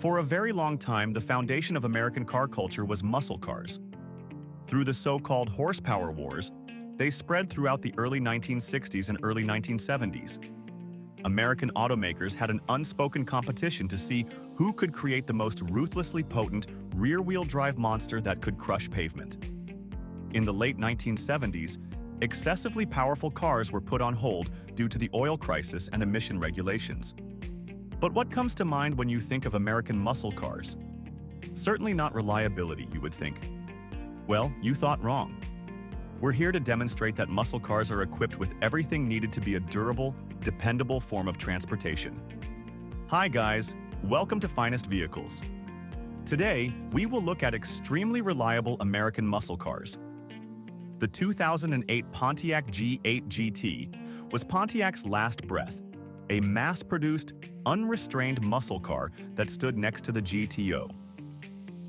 For a very long time, the foundation of American car culture was muscle cars. Through the so-called horsepower wars, they spread throughout the early 1960s and early 1970s. American automakers had an unspoken competition to see who could create the most ruthlessly potent rear-wheel drive monster that could crush pavement. In the late 1970s, excessively powerful cars were put on hold due to the oil crisis and emission regulations. But what comes to mind when you think of American muscle cars? Certainly not reliability, you would think. Well, you thought wrong. We're here to demonstrate that muscle cars are equipped with everything needed to be a durable, dependable form of transportation. Hi guys, welcome to Finest Vehicles. Today, we will look at extremely reliable American muscle cars. The 2008 Pontiac G8 GT was Pontiac's last breath, a mass-produced, unrestrained muscle car that stood next to the GTO.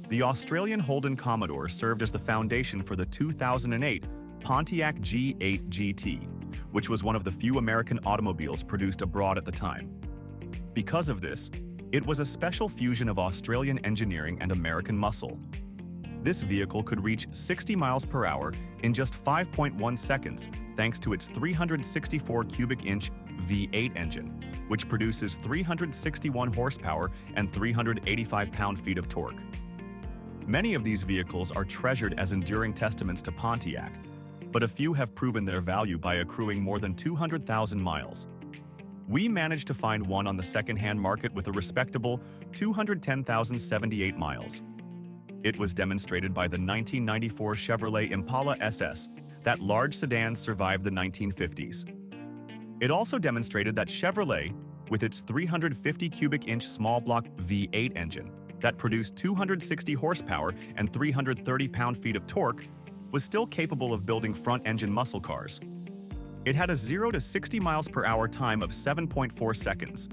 The Australian Holden Commodore served as the foundation for the 2008 Pontiac G8 GT, which was one of the few American automobiles produced abroad at the time. Because of this, it was a special fusion of Australian engineering and American muscle. This vehicle could reach 60 miles per hour in just 5.1 seconds thanks to its 364 cubic inch V8 engine, which produces 361 horsepower and 385 pound-feet of torque. Many of these vehicles are treasured as enduring testaments to Pontiac, but a few have proven their value by accruing more than 200,000 miles. We managed to find one on the second-hand market with a respectable 210,078 miles. It was demonstrated by the 1994 Chevrolet Impala SS that large sedans survived the 1950s. It also demonstrated that Chevrolet, with its 350 cubic inch small block V8 engine that produced 260 horsepower and 330 pound-feet of torque, was still capable of building front-engine muscle cars. It had a 0 to 60 miles per hour time of 7.4 seconds.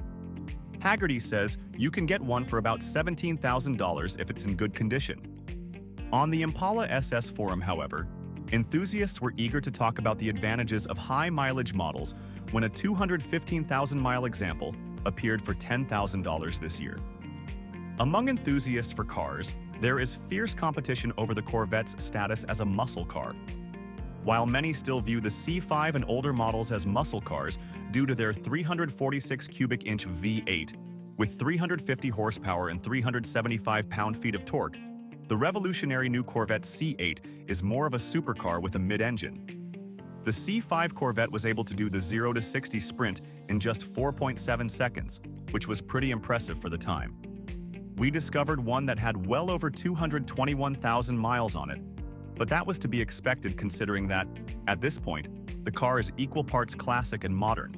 Haggerty says you can get one for about $17,000 if it's in good condition. On the Impala SS forum, however, enthusiasts were eager to talk about the advantages of high-mileage models when a 215,000-mile example appeared for $10,000 this year. Among enthusiasts for cars, there is fierce competition over the Corvette's status as a muscle car. While many still view the C5 and older models as muscle cars due to their 346 cubic inch V8 with 350 horsepower and 375 pound-feet of torque, the revolutionary new Corvette C8 is more of a supercar with a mid-engine. The C5 Corvette was able to do the 0 to 60 sprint in just 4.7 seconds, which was pretty impressive for the time. We discovered one that had well over 221,000 miles on it, but that was to be expected considering that, at this point, the car is equal parts classic and modern.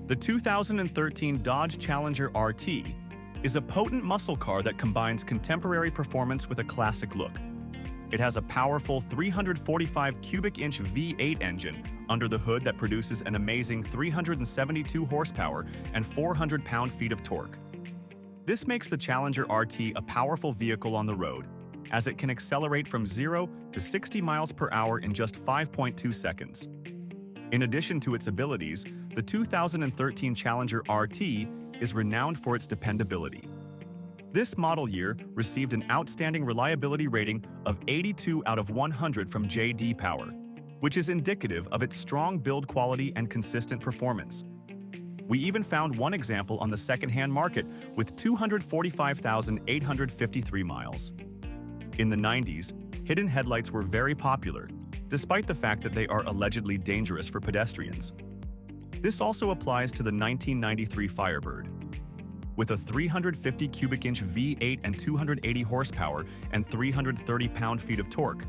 The 2013 Dodge Challenger RT is a potent muscle car that combines contemporary performance with a classic look. It has a powerful 345 cubic inch V8 engine under the hood that produces an amazing 372 horsepower and 400 pound-feet of torque. This makes the Challenger RT a powerful vehicle on the road, as it can accelerate from 0 to 60 miles per hour in just 5.2 seconds. In addition to its abilities, the 2013 Challenger RT is renowned for its dependability. This model year received an outstanding reliability rating of 82 out of 100 from J.D. Power, which is indicative of its strong build quality and consistent performance. We even found one example on the second-hand market with 245,853 miles. In the 90s, hidden headlights were very popular, despite the fact that they are allegedly dangerous for pedestrians. This also applies to the 1993 Firebird. With a 350 cubic inch V8 and 280 horsepower and 330 pound-feet of torque,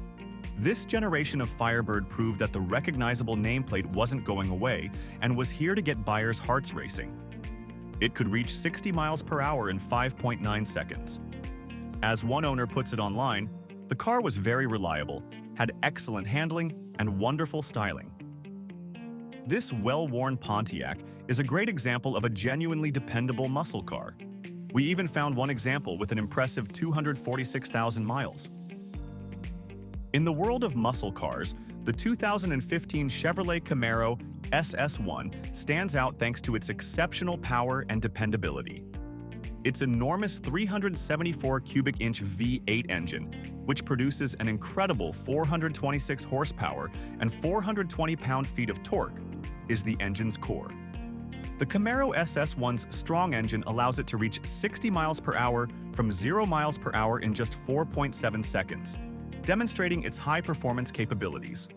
this generation of Firebird proved that the recognizable nameplate wasn't going away and was here to get buyers' hearts racing. It could reach 60 miles per hour in 5.9 seconds. As one owner puts it online, the car was very reliable, had excellent handling, and wonderful styling. This well-worn Pontiac is a great example of a genuinely dependable muscle car. We even found one example with an impressive 246,000 miles. In the world of muscle cars, the 2015 Chevrolet Camaro SS stands out thanks to its exceptional power and dependability. its enormous 374 cubic inch V8 engine, which produces an incredible 426 horsepower and 420 pound-feet of torque, is the engine's core. The Camaro SS1's strong engine allows it to reach 60 miles per hour from 0 miles per hour in just 4.7 seconds, demonstrating its high-performance capabilities.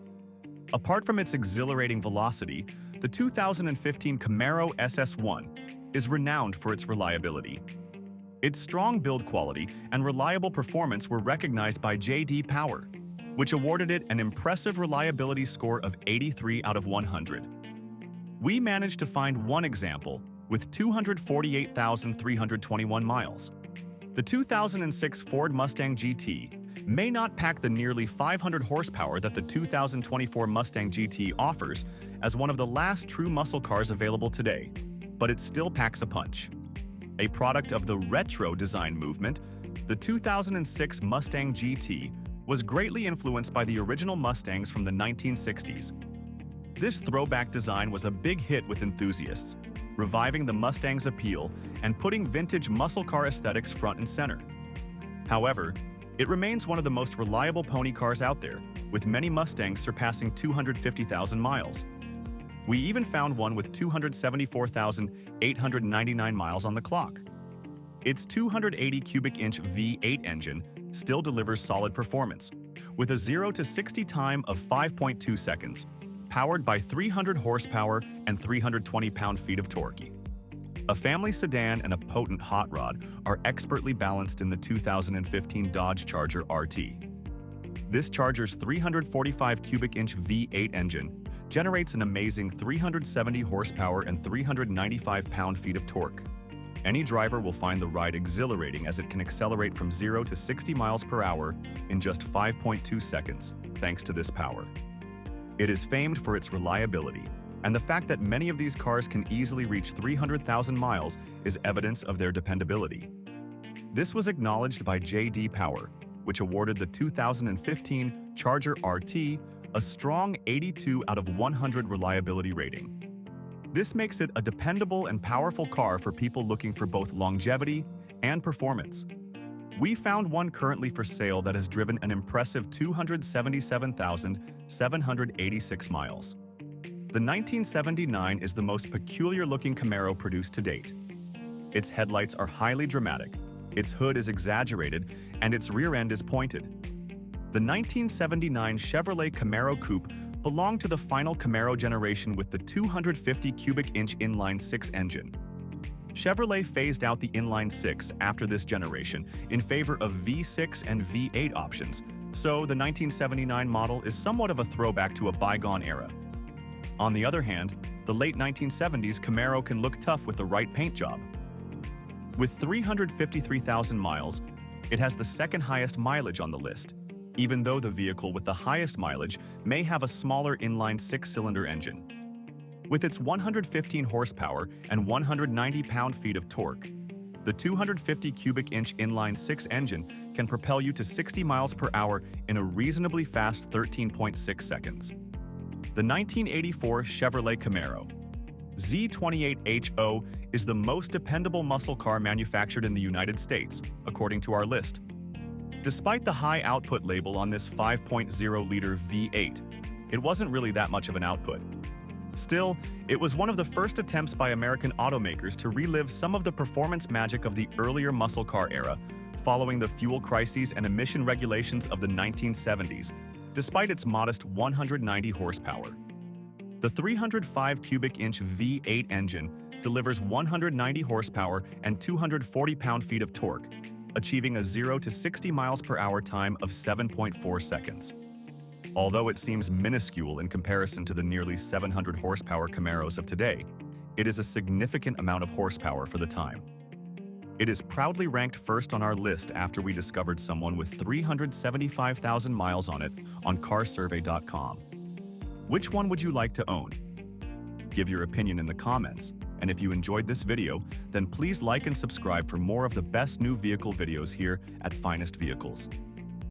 Apart from its exhilarating velocity, the 2015 Camaro SS1 is renowned for its reliability. Its strong build quality and reliable performance were recognized by J.D. Power, which awarded it an impressive reliability score of 83 out of 100. We managed to find one example with 248,321 miles. The 2006 Ford Mustang GT may not pack the nearly 500 horsepower that the 2024 Mustang GT offers as one of the last true muscle cars available today, but it still packs a punch. A product of the retro design movement, the 2006 Mustang GT was greatly influenced by the original Mustangs from the 1960s. This throwback design was a big hit with enthusiasts, reviving the Mustang's appeal and putting vintage muscle car aesthetics front and center. However, it remains one of the most reliable pony cars out there, with many Mustangs surpassing 250,000 miles. We even found one with 274,899 miles on the clock. Its 280 cubic inch V8 engine still delivers solid performance, with a 0 to 60 time of 5.2 seconds, powered by 300 horsepower and 320 pound-feet of torque. A family sedan and a potent hot rod are expertly balanced in the 2015 Dodge Charger RT. This Charger's 345 cubic inch V8 engine generates an amazing 370 horsepower and 395 pound-feet of torque. Any driver will find the ride exhilarating as it can accelerate from 0 to 60 miles per hour in just 5.2 seconds, thanks to this power. It is famed for its reliability, and the fact that many of these cars can easily reach 300,000 miles is evidence of their dependability. This was acknowledged by J.D. Power, which awarded the 2015 Charger RT a strong 82 out of 100 reliability rating. This makes it a dependable and powerful car for people looking for both longevity and performance. We found one currently for sale that has driven an impressive 277,786 miles. The 1979 is the most peculiar-looking Camaro produced to date. Its headlights are highly dramatic, its hood is exaggerated, and its rear end is pointed. The 1979 Chevrolet Camaro Coupe belonged to the final Camaro generation with the 250 cubic inch inline-six engine. Chevrolet phased out the inline-six after this generation in favor of V6 and V8 options, so the 1979 model is somewhat of a throwback to a bygone era. On the other hand, the late 1970s Camaro can look tough with the right paint job. With 353,000 miles, it has the second highest mileage on the list, even though the vehicle with the highest mileage may have a smaller inline six-cylinder engine. With its 115 horsepower and 190 pound-feet of torque, the 250 cubic inch inline-six engine can propel you to 60 miles per hour in a reasonably fast 13.6 seconds. The 1984 Chevrolet Camaro Z28HO is the most dependable muscle car manufactured in the United States, according to our list. Despite the high output label on this 5.0-liter V8, it wasn't really that much of an output. Still, it was one of the first attempts by American automakers to relive some of the performance magic of the earlier muscle car era, following the fuel crises and emission regulations of the 1970s, despite its modest 190 horsepower. The 305 cubic inch V8 engine delivers 190 horsepower and 240 pound-feet of torque, achieving a 0 to 60 miles per hour time of 7.4 seconds. Although it seems minuscule in comparison to the nearly 700 horsepower Camaros of today, it is a significant amount of horsepower for the time. It is proudly ranked first on our list after we discovered someone with 375,000 miles on it on carsurvey.com. Which one would you like to own? Give your opinion in the comments, and if you enjoyed this video, then please like and subscribe for more of the best new vehicle videos here at Finest Vehicles.